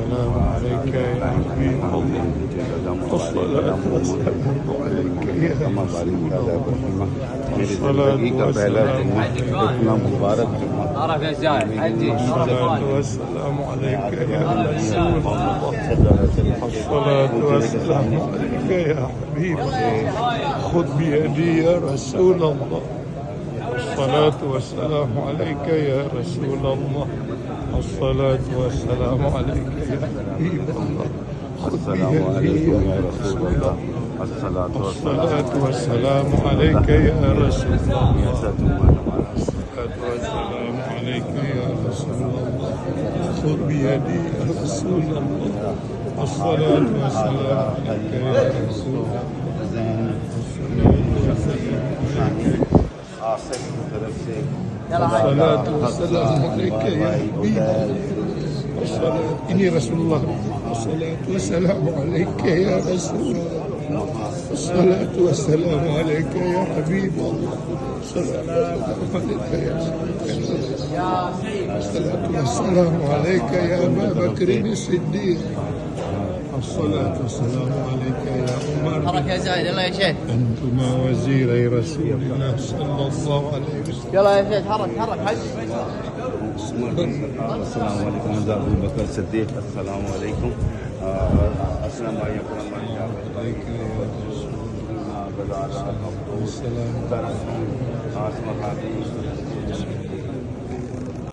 والسلام عليك يا حبيب الله. الصلاة والسلام عليك يا رسول الله. الصلاة والسلام عليك يا مبارك الصلاة والسلام عليك يا رسول الله. الصلاة والسلام عليك يا حبيب الله. خذ بيدي يا رسول الله. الصلاة والسلام عليك يا رسول الله. الصلاة والسلام عليك يا حبيب الله. السلام عليكم يا رسول الله. الصلاة والسلام عليك يا رسول الله. الصلاة والسلام عليك يا رسول الله. خذ بيدي يا رسول الله. الصلاة والسلام عليك يا رسول الله. الصلاة والسلام عليك يا حبيب الله. إني رسول الله. الصلاة والسلام عليك يا رسول الله. الصلاة والسلام عليك يا حبيب الله. الصلاة والسلام عليك يا أبا بكر الصديق. الصلاة والسلام عليك يا عمر. حرك يا زايد. يلا يا شيخ. أنتما وزيري رسول الله صلى الله عليه وسلم. يلا يا شيخ. حرك حج. السلام عليكم أبو بكر الصديق. السلام عليكم. السلام عليكم السلام عليكم.